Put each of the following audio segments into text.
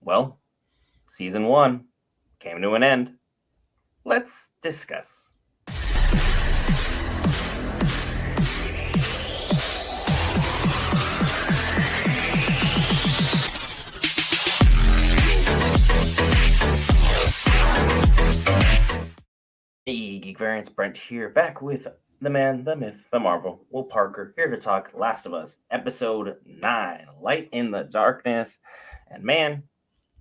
Well, season one came to an end. Let's discuss. Hey, Geek Variants, Brent here, back with the man, the myth, the Marvel, Will Parker, here to talk Last of Us, Episode 9, Light in the Darkness. And man,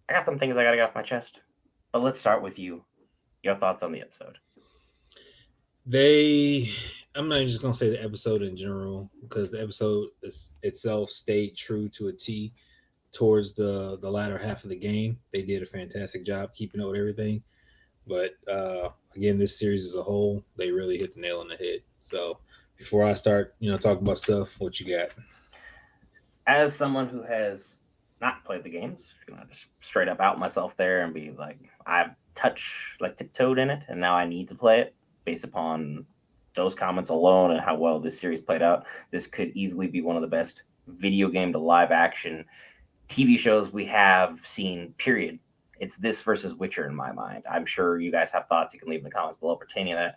I got some things I gotta get off my chest. But let's start with you. Your thoughts on the episode. They, I'm not just gonna say the episode in general because the itself stayed true to a T towards the latter half of the game. They did a fantastic job keeping up with everything. But again, this series as a whole, they really hit the nail on the head. So before I start, talking about stuff, what you got? As someone who has not played the games, I'm gonna just straight up out myself there and be like, I've tiptoed in it, and now I need to play it based upon those comments alone and how well this series played out. This could easily be one of the best video game to live action TV shows we have seen. Period. It's this versus Witcher in my mind. I'm sure you guys have thoughts. You can leave in the comments below pertaining to that.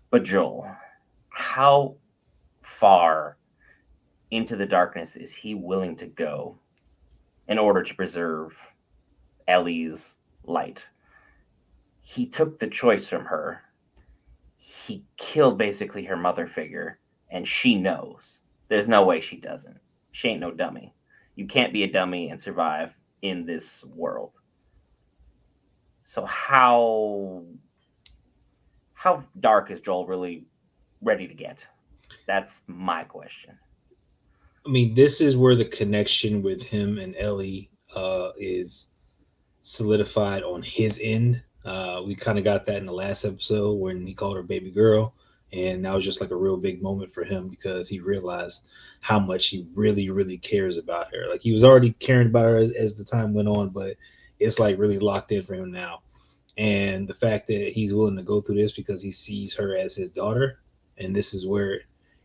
But Joel, how far into the darkness is he willing to go in order to preserve Ellie's light? He took the choice from her. He killed basically her mother figure, and she knows. There's no way she doesn't. She ain't no dummy. You can't be a dummy and survive in this world. So how dark is Joel really ready to get? That's my question. I mean, this is where the connection with him and Ellie is solidified on his end. We kind of got that in the last episode when he called her baby girl, and that was just like a real big moment for him because he realized how much he really, really cares about her. Like he was already caring about her as the time went on, but it's like really locked in for him now. And the fact that he's willing to go through this because he sees her as his daughter, and this is where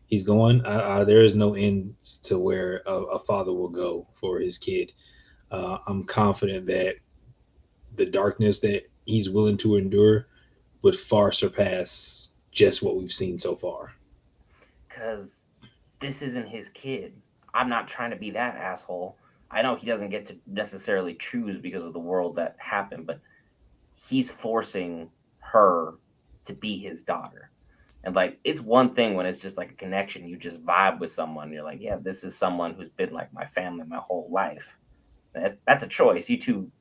he's going. There is no end to where a father will go for his kid. I'm confident that the darkness that he's willing to endure would far surpass just what we've seen so far. Because this isn't his kid. I'm not trying to be that asshole. I know he doesn't get to necessarily choose because of the world that happened, but he's forcing her to be his daughter. And like, it's one thing when it's just like a connection, you just vibe with someone. You're like, yeah, this is someone who's been like my family my whole life. That's a choice.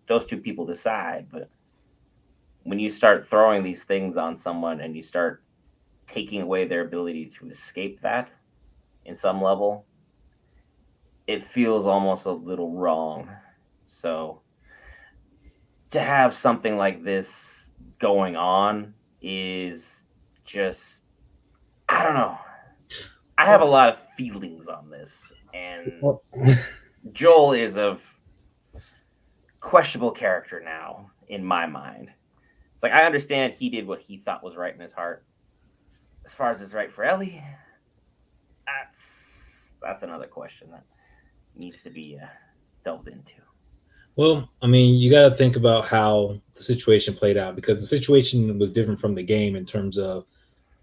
Those two people decide. But when you start throwing these things on someone and you start taking away their ability to escape that in some level, it feels almost a little wrong. So to have something like this going on is just, I don't know. I have a lot of feelings on this, and Well, Joel is a questionable character now in my mind. It's like I understand he did what he thought was right in his heart. As far as it's right for Ellie, that's another question that needs to be delved into. well, I mean, you got to think about how the situation played out because the situation was different from the game in terms of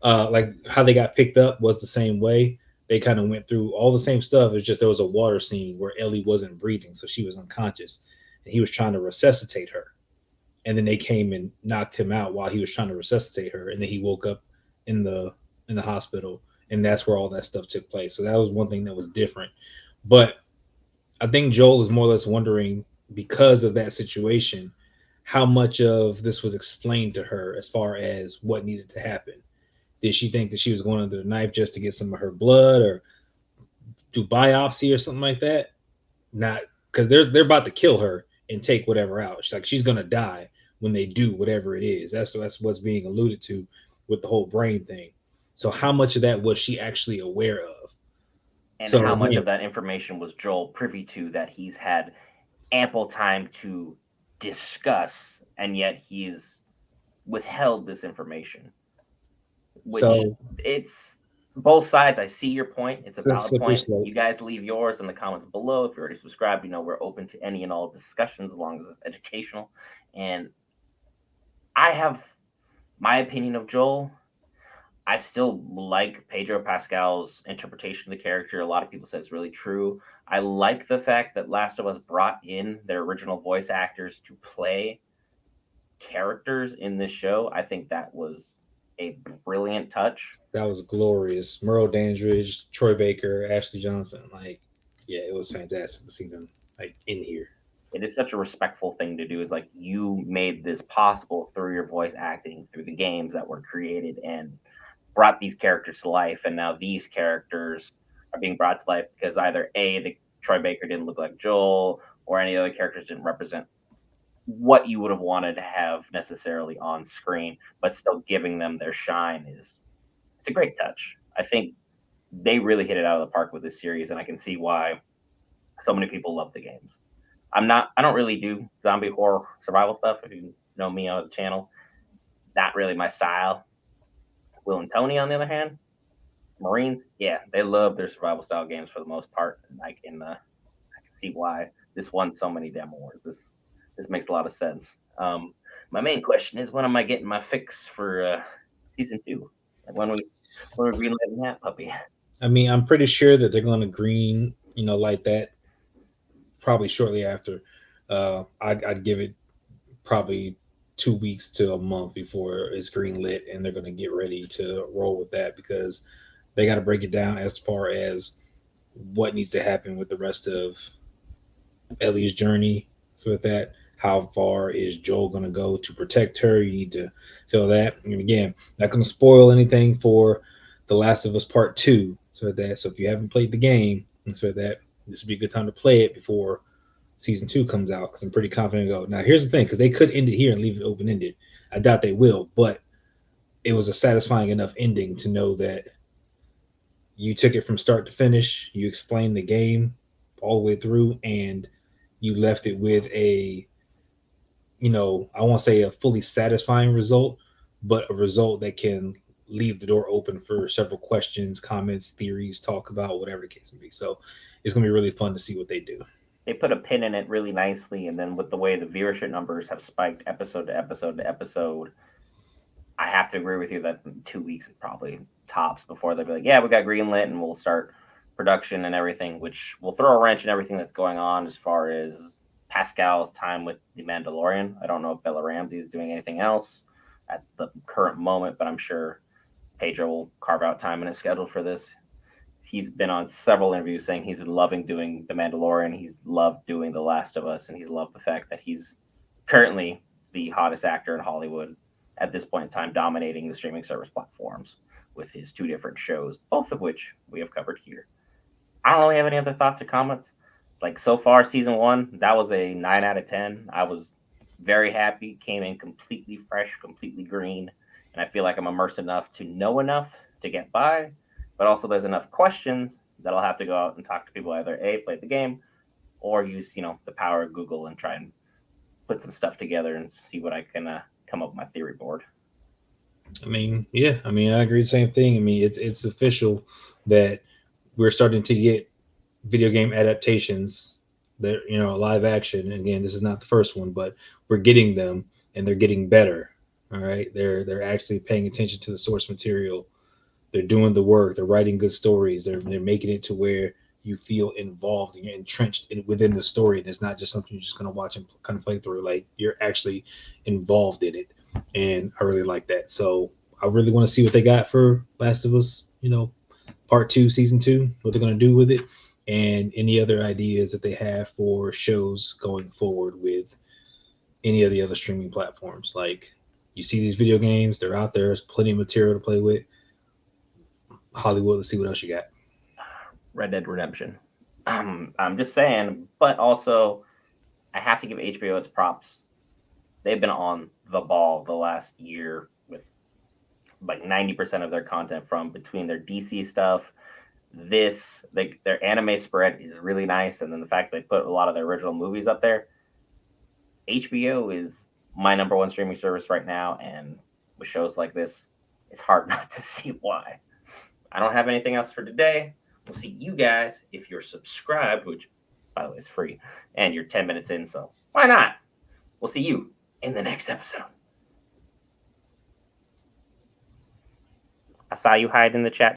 like how they got picked up was the same way. They kind of went through all the same stuff. It's just there was a water scene where Ellie wasn't breathing, so she was unconscious, and he was trying to resuscitate her. And then they came and knocked him out while he was trying to resuscitate her, and then he woke up in the hospital, and that's where all that stuff took place. So that was one thing that was different. But I think Joel is more or less wondering because of that situation how much of this was explained to her as far as what needed to happen. Did she think that she was going under the knife just to get some of her blood or do biopsy or something like that? Not because they're about to kill her and take whatever out. She's gonna die when they do whatever it is. That's what's being alluded to with the whole brain thing. So how much of that was she actually aware of? And So how much again, of that information was Joel privy to that he's had ample time to discuss, and yet he's withheld this information, which so it's both sides, I see your point. It's a It's a valid slippery point. slope. You guys leave yours in the comments below. If you're already subscribed, we're open to any and all discussions as long as it's educational. And I have my opinion of Joel. I still like Pedro Pascal's interpretation of the character. A lot of people say it's really true. I like the fact that Last of Us brought in their original voice actors to play characters in this show. I think that was a brilliant touch. That was glorious. Merle Dandridge, Troy Baker, Ashley Johnson. Like, yeah, it was fantastic to see them like in here. It is such a respectful thing to do. Is like you made this possible through your voice acting, through the games that were created, and brought these characters to life. And now these characters are being brought to life because either the Troy Baker didn't look like Joel, or any other characters didn't represent what you would have wanted to have necessarily on screen, but still giving them their shine is it's a great touch. I think they really hit it out of the park with this series, and I can see why so many people love the games. I don't really do zombie horror survival stuff. If you know me on the channel, not really my style. Will and Tony, on the other hand, Marines, yeah, they love their survival style games for the most part, and I can see why this won so many damn awards. This makes a lot of sense. My main question is, when am I getting my fix for season two? Like when we greenlighting that puppy? I mean, I'm pretty sure that they're going to green, like that probably shortly after. I'd give it probably 2 weeks to a month before it's green lit, and they're going to get ready to roll with that because they got to break it down as far as what needs to happen with the rest of Ellie's journey. So with that, how far is Joel going to go to protect her? You need to tell that. And again, not going to spoil anything for The Last of Us Part Two. So if you haven't played the game, that this would be a good time to play it before season two comes out because I'm pretty confident to go. Now here's the thing, because they could end it here and leave it open ended. I doubt they will, but it was a satisfying enough ending to know that you took it from start to finish. You explained the game all the way through, and you left it with I won't say a fully satisfying result, but a result that can leave the door open for several questions, comments, theories, talk about whatever the case may be. So it's gonna be really fun to see what they do. They put a pin in it really nicely, and then with the way the viewership numbers have spiked episode to episode to episode, I have to agree with you that 2 weeks is probably tops before they'll be like, yeah, we got greenlit and we'll start production and everything, which will throw a wrench in everything that's going on as far as Pascal's time with The Mandalorian. I don't know if Bella Ramsey is doing anything else at the current moment, but I'm sure Pedro will carve out time in his schedule for this. He's been on several interviews saying he's been loving doing The Mandalorian. He's loved doing The Last of Us, and he's loved the fact that he's currently the hottest actor in Hollywood at this point in time, dominating the streaming service platforms with his two different shows, both of which we have covered here. I don't really have any other thoughts or comments. Like so far, season one, that was a 9 out of 10. I was very happy, came in completely fresh, completely green, and I feel like I'm immersed enough to know enough to get by. But also, there's enough questions that I'll have to go out and talk to people either A, play the game, or use the power of Google and try and put some stuff together and see what I can come up with my theory board. I mean, yeah, I mean, I agree the same thing. I mean, it's official that we're starting to get video game adaptations that live action. And again, this is not the first one, but we're getting them, and they're getting better. All right, they're actually paying attention to the source material. They're doing the work. They're writing good stories. They're making it to where you feel involved and you're entrenched within the story. And it's not just something you're just going to watch and kind of play through. Like you're actually involved in it, and I really like that. So I really want to see what they got for Last of Us. Part two, season two, what they're going to do with it, and any other ideas that they have for shows going forward with any of the other streaming platforms. Like you see these video games, they're out there. There's plenty of material to play with. Hollywood, let's see what else you got. Red Dead Redemption. I'm just saying, but also I have to give HBO its props. They've been on the ball the last year with like 90% of their content from between their DC stuff. Their anime spread is really nice, and then the fact they put a lot of their original movies up there. HBO is my number one streaming service right now, and with shows like this, it's hard not to see why. I don't have anything else for today. We'll see you guys if you're subscribed, which, by the way, is free, and you're 10 minutes in, so why not? We'll see you in the next episode. I saw you hide in the chat.